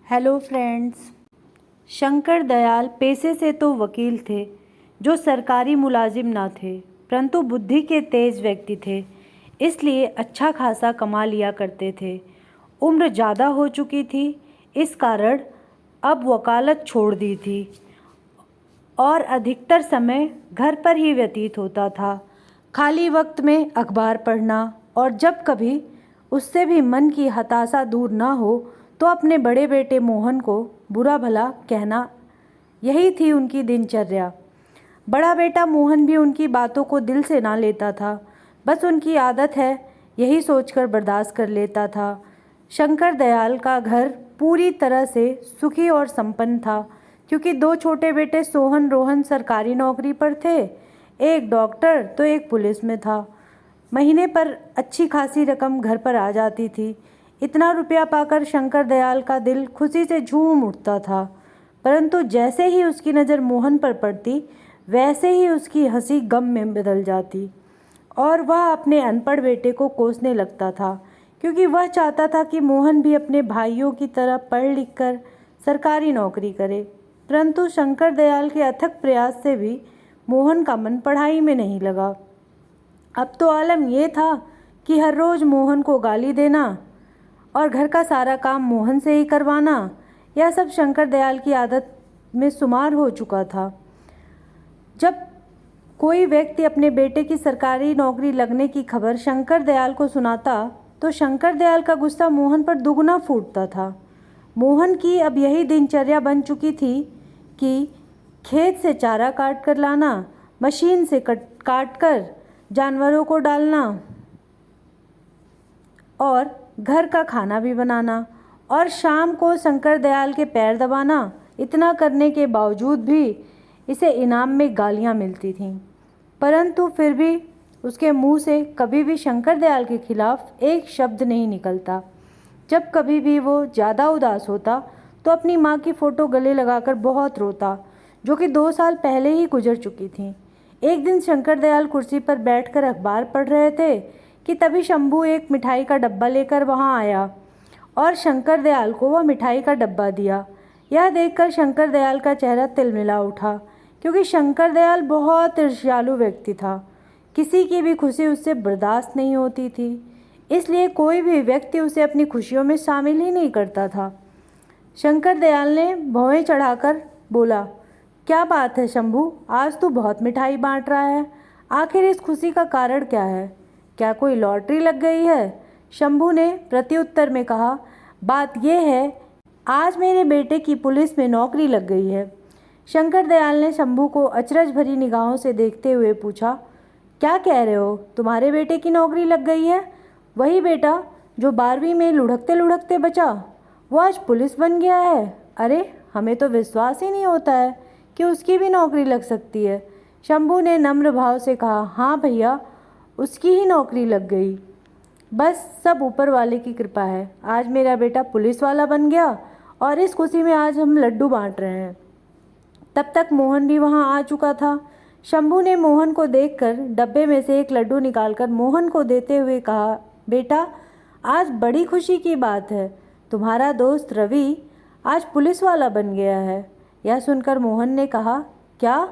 Hello friends. Shankar Dayal पेशे से तो वकील थे, जो सरकारी मुलाजिम ना थे, परंतु बुद्धि के तेज व्यक्ति थे, इसलिए अच्छा खासा कमा लिया करते थे। उम्र ज़्यादा हो चुकी थी, इस कारण अब वकालत छोड़ दी थी और अधिकतर समय घर पर ही व्यतीत होता था। खाली वक्त में अखबार पढ़ना और जब कभी उससे भी मन की हताशा दूर ना हो तो अपने बड़े बेटे मोहन को बुरा भला कहना, यही थी उनकी दिनचर्या। बड़ा बेटा मोहन भी उनकी बातों को दिल से ना लेता था, बस उनकी आदत है यही सोचकर बर्दाश्त कर लेता था। शंकर दयाल का घर पूरी तरह से सुखी और संपन्न था, क्योंकि दो छोटे बेटे सोहन रोहन सरकारी नौकरी पर थे, एक डॉक्टर तो एक पुलिस में था। महीने पर अच्छी खासी रकम घर पर आ जाती थी। इतना रुपया पाकर शंकर दयाल का दिल खुशी से झूम उठता था, परंतु जैसे ही उसकी नज़र मोहन पर पड़ती, वैसे ही उसकी हंसी गम में बदल जाती और वह अपने अनपढ़ बेटे को कोसने लगता था, क्योंकि वह चाहता था कि मोहन भी अपने भाइयों की तरह पढ़ लिख कर सरकारी नौकरी करे। परंतु शंकर दयाल के अथक प्रयास से भी मोहन का मन पढ़ाई में नहीं लगा। अब तो आलम यह था कि हर रोज़ मोहन को गाली देना और घर का सारा काम मोहन से ही करवाना, यह सब शंकर दयाल की आदत में शुमार हो चुका था। जब कोई व्यक्ति अपने बेटे की सरकारी नौकरी लगने की खबर शंकर दयाल को सुनाता तो शंकर दयाल का गुस्सा मोहन पर दुगना फूटता था। मोहन की अब यही दिनचर्या बन चुकी थी कि खेत से चारा काट कर लाना, मशीन से काट कर जानवरों को डालना और घर का खाना भी बनाना और शाम को शंकर दयाल के पैर दबाना। इतना करने के बावजूद भी इसे इनाम में गालियां मिलती थीं, परंतु फिर भी उसके मुंह से कभी भी शंकर दयाल के खिलाफ एक शब्द नहीं निकलता। जब कभी भी वो ज़्यादा उदास होता तो अपनी माँ की फ़ोटो गले लगाकर बहुत रोता, जो कि 2 साल पहले ही गुजर चुकी थी। एक दिन शंकर दयाल कुर्सी पर बैठकर अखबार पढ़ रहे थे कि तभी शंभू एक मिठाई का डब्बा लेकर वहाँ आया और शंकर दयाल को वह मिठाई का डब्बा दिया। यह देखकर शंकर दयाल का चेहरा तिलमिला उठा, क्योंकि शंकर दयाल बहुत ईर्ष्यालु व्यक्ति था। किसी की भी खुशी उससे बर्दाश्त नहीं होती थी, इसलिए कोई भी व्यक्ति उसे अपनी खुशियों में शामिल ही नहीं करता था। शंकर दयाल ने भौहें चढ़ाकर बोला, क्या बात है शंभू, आज तू बहुत मिठाई बांट रहा है। आखिर इस खुशी का कारण क्या है? क्या कोई लॉटरी लग गई है? शंभू ने प्रत्युत्तर में कहा, बात यह है, आज मेरे बेटे की पुलिस में नौकरी लग गई है। शंकर दयाल ने शंभू को अचरज भरी निगाहों से देखते हुए पूछा, क्या कह रहे हो, तुम्हारे बेटे की नौकरी लग गई है? वही बेटा जो 12वीं में लुढ़कते लुढ़कते बचा, वो आज पुलिस बन गया है। अरे हमें तो विश्वास ही नहीं होता है कि उसकी भी नौकरी लग सकती है। शंभू ने नम्र भाव से कहा, हाँ भैया, उसकी ही नौकरी लग गई। बस सब ऊपर वाले की कृपा है। आज मेरा बेटा पुलिस वाला बन गया और इस खुशी में आज हम लड्डू बांट रहे हैं। तब तक मोहन भी वहाँ आ चुका था। शंभू ने मोहन को देखकर डब्बे में से एक लड्डू निकालकर मोहन को देते हुए कहा, बेटा आज बड़ी खुशी की बात है, तुम्हारा दोस्त रवि आज पुलिस वाला बन गया है। यह सुनकर मोहन ने कहा, क्या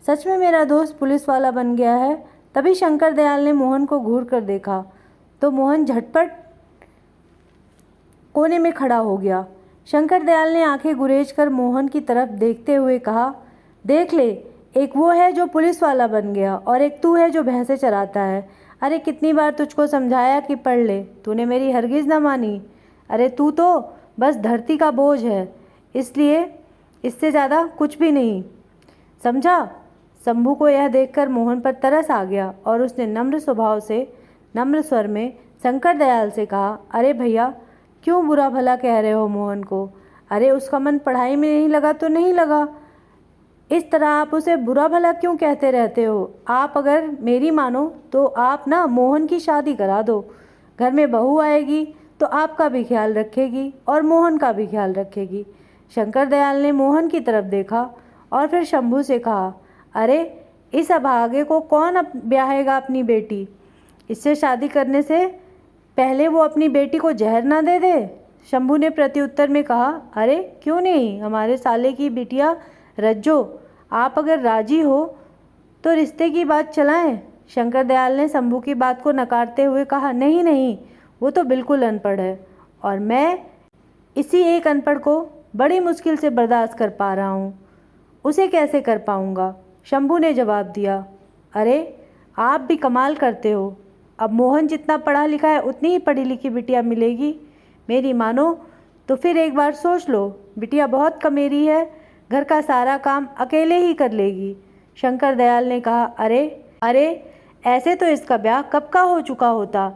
सच में मेरा दोस्त पुलिस वाला बन गया है? तभी शंकर दयाल ने मोहन को घूर कर देखा तो मोहन झटपट कोने में खड़ा हो गया। शंकर दयाल ने आंखें गुरेज कर मोहन की तरफ देखते हुए कहा, देख ले, एक वो है जो पुलिस वाला बन गया और एक तू है जो भैंसे चराता है। अरे कितनी बार तुझको समझाया कि पढ़ ले, तूने मेरी हरगिज़ न मानी। अरे तू तो बस धरती का बोझ है, इसलिए इससे ज़्यादा कुछ भी नहीं, समझा? शंभू को यह देखकर मोहन पर तरस आ गया और उसने नम्र स्वभाव से नम्र स्वर में शंकर दयाल से कहा, अरे भैया, क्यों बुरा भला कह रहे हो मोहन को? अरे उसका मन पढ़ाई में नहीं लगा तो नहीं लगा, इस तरह आप उसे बुरा भला क्यों कहते रहते हो? आप अगर मेरी मानो तो आप ना मोहन की शादी करा दो। घर में बहू आएगी तो आपका भी ख्याल रखेगी और मोहन का भी ख्याल रखेगी। शंकर दयाल ने मोहन की तरफ देखा और फिर शंभू से कहा, अरे इस अभागे को कौन ब्याहेगा अपनी बेटी? इससे शादी करने से पहले वो अपनी बेटी को जहर ना दे दे। शंभू ने प्रत्युत्तर में कहा, अरे क्यों नहीं, हमारे साले की बिटिया रज्जो, आप अगर राजी हो तो रिश्ते की बात चलाएं। शंकर दयाल ने शंभू की बात को नकारते हुए कहा, नहीं नहीं, वो तो बिल्कुल अनपढ़ है और मैं इसी एक अनपढ़ को बड़ी मुश्किल से बर्दाश्त कर पा रहा हूँ, उसे कैसे कर पाऊँगा। शंभू ने जवाब दिया, अरे आप भी कमाल करते हो, अब मोहन जितना पढ़ा लिखा है उतनी ही पढ़ी लिखी बिटिया मिलेगी, मेरी मानो तो फिर एक बार सोच लो, बिटिया बहुत कमेरी है, घर का सारा काम अकेले ही कर लेगी। शंकर दयाल ने कहा, अरे ऐसे तो इसका ब्याह कब का हो चुका होता।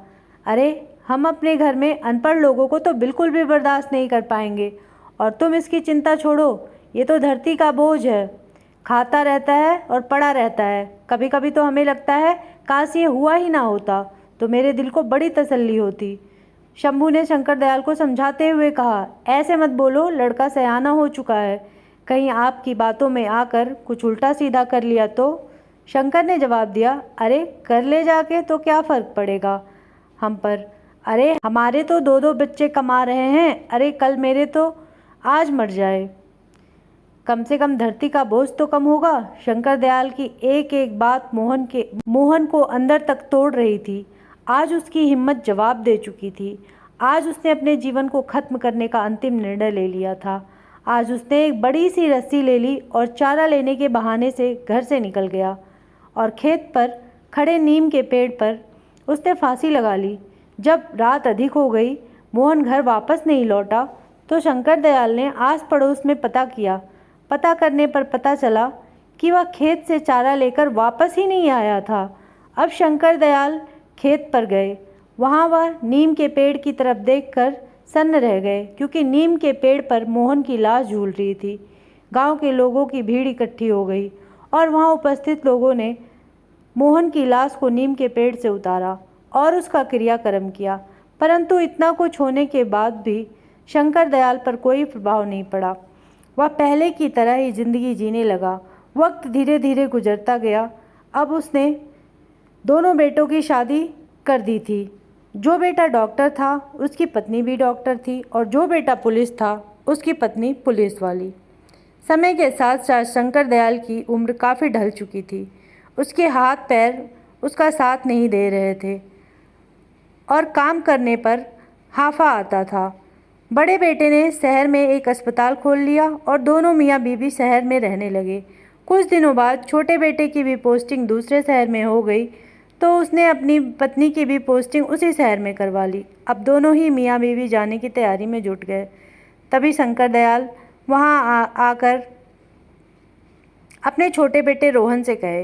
अरे हम अपने घर में अनपढ़ लोगों को तो बिल्कुल भी बर्दाश्त नहीं कर पाएंगे, और तुम इसकी चिंता छोड़ो, ये तो धरती का बोझ है, खाता रहता है और पड़ा रहता है। कभी कभी तो हमें लगता है काश ये हुआ ही ना होता तो मेरे दिल को बड़ी तसल्ली होती। शंभू ने शंकर दयाल को समझाते हुए कहा, ऐसे मत बोलो, लड़का सयाना हो चुका है, कहीं आपकी बातों में आकर कुछ उल्टा सीधा कर लिया तो। शंकर ने जवाब दिया, अरे कर ले जाके तो क्या फ़र्क पड़ेगा हम पर, अरे हमारे तो दो दो बच्चे कमा रहे हैं, अरे कल मेरे तो आज मर जाए, कम से कम धरती का बोझ तो कम होगा। शंकर दयाल की एक एक बात मोहन को अंदर तक तोड़ रही थी। आज उसकी हिम्मत जवाब दे चुकी थी। आज उसने अपने जीवन को ख़त्म करने का अंतिम निर्णय ले लिया था। आज उसने एक बड़ी सी रस्सी ले ली और चारा लेने के बहाने से घर से निकल गया और खेत पर खड़े नीम के पेड़ पर उसने फांसी लगा ली। जब रात अधिक हो गई, मोहन घर वापस नहीं लौटा तो शंकर दयाल ने आस पड़ोस में पता किया। पता करने पर पता चला कि वह खेत से चारा लेकर वापस ही नहीं आया था। अब शंकर दयाल खेत पर गए। वहाँ वह नीम के पेड़ की तरफ देखकर सन्न रह गए, क्योंकि नीम के पेड़ पर मोहन की लाश झूल रही थी। गांव के लोगों की भीड़ इकट्ठी हो गई और वहाँ उपस्थित लोगों ने मोहन की लाश को नीम के पेड़ से उतारा और उसका क्रियाक्रम किया, परंतु इतना कुछ होने के बाद भी शंकर दयाल पर कोई प्रभाव नहीं पड़ा। वह पहले की तरह ही जिंदगी जीने लगा। वक्त धीरे धीरे गुजरता गया। अब उसने दोनों बेटों की शादी कर दी थी। जो बेटा डॉक्टर था उसकी पत्नी भी डॉक्टर थी, और जो बेटा पुलिस था उसकी पत्नी पुलिस वाली। समय के साथ साथ शंकर दयाल की उम्र काफ़ी ढल चुकी थी। उसके हाथ पैर उसका साथ नहीं दे रहे थे और काम करने पर हाफा आता था। बड़े बेटे ने शहर में एक अस्पताल खोल लिया और दोनों मियाँ बीवी शहर में रहने लगे। कुछ दिनों बाद छोटे बेटे की भी पोस्टिंग दूसरे शहर में हो गई तो उसने अपनी पत्नी की भी पोस्टिंग उसी शहर में करवा ली। अब दोनों ही मियाँ बीवी जाने की तैयारी में जुट गए। तभी शंकर दयाल वहाँ आकर अपने छोटे बेटे रोहन से कहे,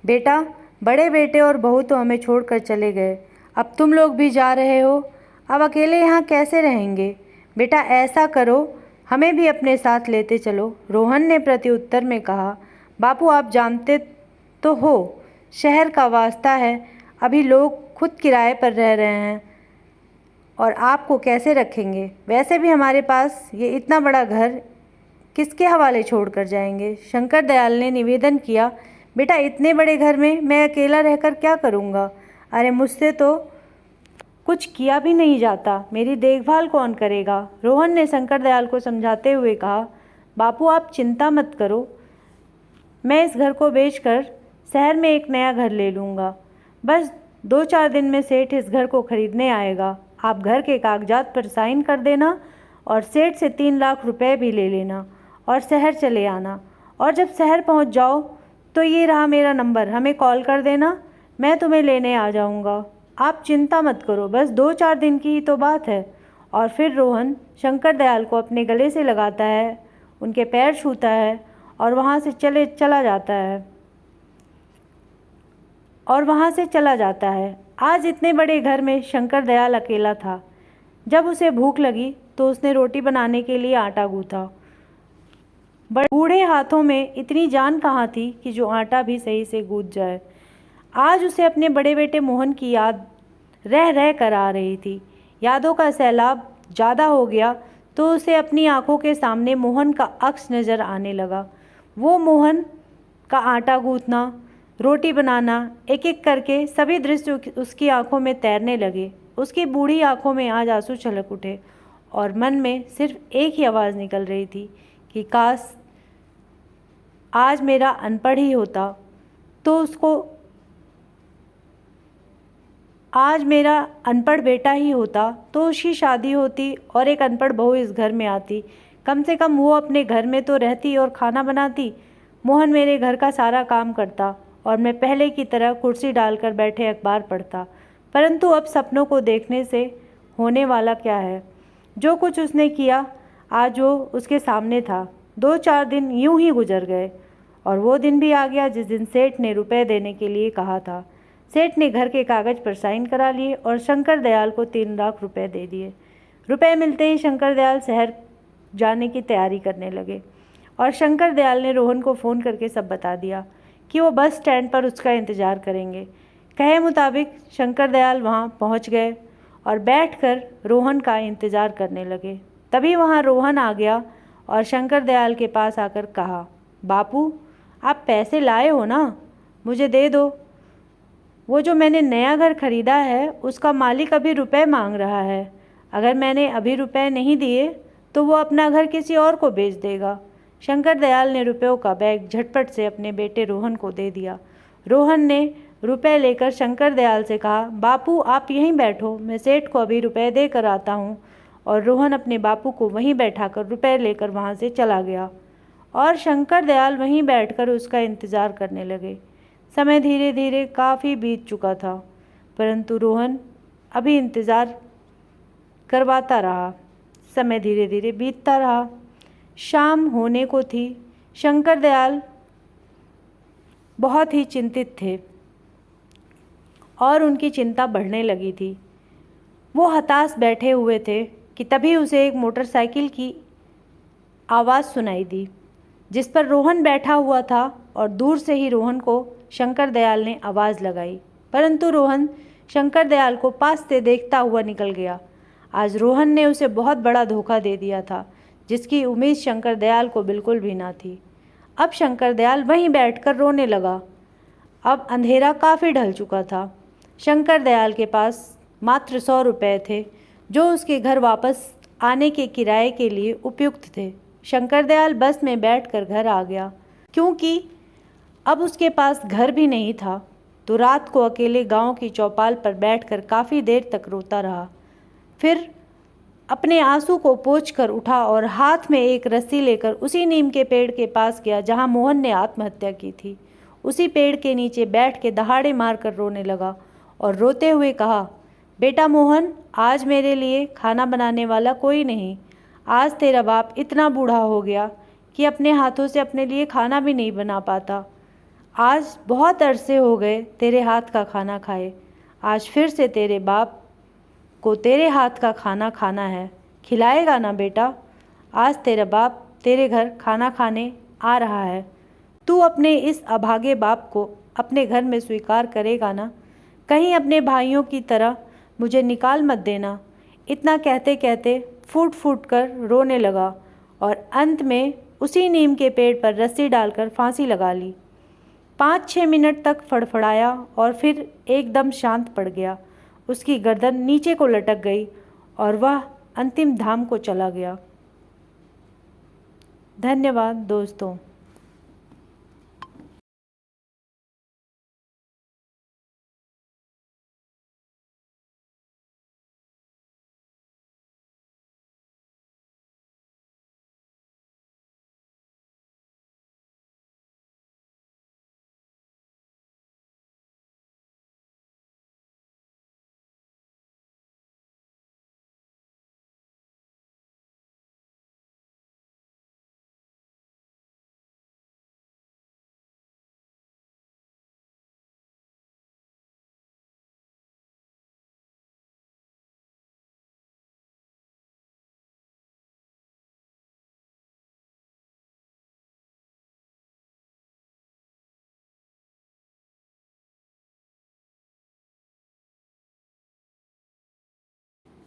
बेटा, बड़े बेटे और बहू तो हमें छोड़कर चले गए, अब तुम लोग भी जा रहे हो, अब अकेले यहाँ कैसे रहेंगे। बेटा ऐसा करो, हमें भी अपने साथ लेते चलो। रोहन ने प्रत्युत्तर में कहा, बापू आप जानते तो हो, शहर का वास्ता है, अभी लोग खुद किराए पर रह रहे हैं और आपको कैसे रखेंगे। वैसे भी हमारे पास ये इतना बड़ा घर किसके हवाले छोड़कर जाएंगे। शंकर दयाल ने निवेदन किया, बेटा इतने बड़े घर में मैं अकेला रहकर क्या करूँगा। अरे मुझसे तो कुछ किया भी नहीं जाता, मेरी देखभाल कौन करेगा। रोहन ने शंकर दयाल को समझाते हुए कहा, बापू आप चिंता मत करो, मैं इस घर को बेचकर शहर में एक नया घर ले लूँगा। बस 2-4 दिन में सेठ इस घर को खरीदने आएगा। आप घर के कागजात पर साइन कर देना और सेठ से 3 लाख रुपए भी ले लेना और शहर चले आना। और जब शहर पहुंच जाओ तो ये रहा मेरा नंबर, हमें कॉल कर देना, मैं तुम्हें लेने आ जाऊंगा। आप चिंता मत करो, बस 2-4 दिन की ही तो बात है। और फिर रोहन शंकर दयाल को अपने गले से लगाता है, उनके पैर छूता है और वहाँ से चला जाता है। आज इतने बड़े घर में शंकर दयाल अकेला था। जब उसे भूख लगी तो उसने रोटी बनाने के लिए आटा गूँथा। बूढ़े हाथों में इतनी जान कहाँ थी कि जो आटा भी सही से गूँथ जाए। आज उसे अपने बड़े बेटे मोहन की याद रह रह कर आ रही थी। यादों का सैलाब ज़्यादा हो गया तो उसे अपनी आंखों के सामने मोहन का अक्स नज़र आने लगा। वो मोहन का आटा गूँथना, रोटी बनाना, एक एक करके सभी दृश्य उसकी आंखों में तैरने लगे। उसकी बूढ़ी आंखों में आज आंसू छलक उठे और मन में सिर्फ एक ही आवाज़ निकल रही थी कि काश आज मेरा अनपढ़ ही होता तो उसको, आज मेरा अनपढ़ बेटा ही होता तो उसकी शादी होती और एक अनपढ़ बहू इस घर में आती। कम से कम वो अपने घर में तो रहती और खाना बनाती। मोहन मेरे घर का सारा काम करता और मैं पहले की तरह कुर्सी डालकर बैठे अखबार पढ़ता। परंतु अब सपनों को देखने से होने वाला क्या है? जो कुछ उसने किया आज वो उसके सामने था। 2-4 दिन यूं ही गुजर गए और वो दिन भी आ गया जिस दिन सेठ ने रुपए देने के लिए कहा था। सेठ ने घर के कागज़ पर साइन करा लिए और शंकर दयाल को 3 लाख रुपए दे दिए। रुपए मिलते ही शंकर दयाल शहर जाने की तैयारी करने लगे और शंकर दयाल ने रोहन को फ़ोन करके सब बता दिया कि वो बस स्टैंड पर उसका इंतज़ार करेंगे। कहे मुताबिक शंकर दयाल वहाँ पहुँच गए और बैठकर रोहन का इंतज़ार करने लगे। तभी वहाँ रोहन आ गया और शंकर दयाल के पास आकर कहा, बापू आप पैसे लाए हो ना, मुझे दे दो। वो जो मैंने नया घर खरीदा है उसका मालिक अभी रुपए मांग रहा है। अगर मैंने अभी रुपए नहीं दिए तो वो अपना घर किसी और को बेच देगा। शंकर दयाल ने रुपयों का बैग झटपट से अपने बेटे रोहन को दे दिया। रोहन ने रुपए लेकर शंकर दयाल से कहा, बापू आप यहीं बैठो, मैं सेठ को अभी रुपए दे कर आता हूँ। और रोहन अपने बापू को वहीं बैठाकर रुपए लेकर वहाँ से चला गया और शंकर दयाल वहीं बैठकर उसका इंतज़ार करने लगे। समय धीरे धीरे काफ़ी बीत चुका था, परंतु रोहन अभी इंतज़ार करवाता रहा। समय धीरे धीरे बीतता रहा। शाम होने को थी। शंकर दयाल बहुत ही चिंतित थे और उनकी चिंता बढ़ने लगी थी। वो हताश बैठे हुए थे कि तभी उसे एक मोटरसाइकिल की आवाज़ सुनाई दी जिस पर रोहन बैठा हुआ था और दूर से ही रोहन को शंकर दयाल ने आवाज़ लगाई, परंतु रोहन शंकर दयाल को पास से देखता हुआ निकल गया। आज रोहन ने उसे बहुत बड़ा धोखा दे दिया था जिसकी उम्मीद शंकर दयाल को बिल्कुल भी ना थी। अब शंकर दयाल वहीं बैठकर रोने लगा। अब अंधेरा काफ़ी ढल चुका था। शंकर दयाल के पास मात्र 100 रुपये थे जो उसके घर वापस आने के किराए के लिए उपयुक्त थे। शंकर दयाल बस में बैठकर घर आ गया। क्योंकि अब उसके पास घर भी नहीं था तो रात को अकेले गांव की चौपाल पर बैठकर काफ़ी देर तक रोता रहा। फिर अपने आंसू को पोंछकर उठा और हाथ में एक रस्सी लेकर उसी नीम के पेड़ के पास गया जहां मोहन ने आत्महत्या की थी। उसी पेड़ के नीचे बैठ के दहाड़े मारकर रोने लगा और रोते हुए कहा, बेटा मोहन आज मेरे लिए खाना बनाने वाला कोई नहीं। आज तेरा बाप इतना बूढ़ा हो गया कि अपने हाथों से अपने लिए खाना भी नहीं बना पाता। आज बहुत अरसे हो गए तेरे हाथ का खाना खाए। आज फिर से तेरे बाप को तेरे हाथ का खाना खाना है। खिलाएगा ना बेटा? आज तेरा बाप तेरे घर खाना खाने आ रहा है। तू अपने इस अभागे बाप को अपने घर में स्वीकार करेगा ना? कहीं अपने भाइयों की तरह मुझे निकाल मत देना। इतना कहते कहते फूट फूट कर रोने लगा और अंत में उसी नीम के पेड़ पर रस्सी डालकर फांसी लगा ली। 5-6 मिनट तक फड़फड़ाया और फिर एकदम शांत पड़ गया। उसकी गर्दन नीचे को लटक गई और वह अंतिम धाम को चला गया। धन्यवाद दोस्तों।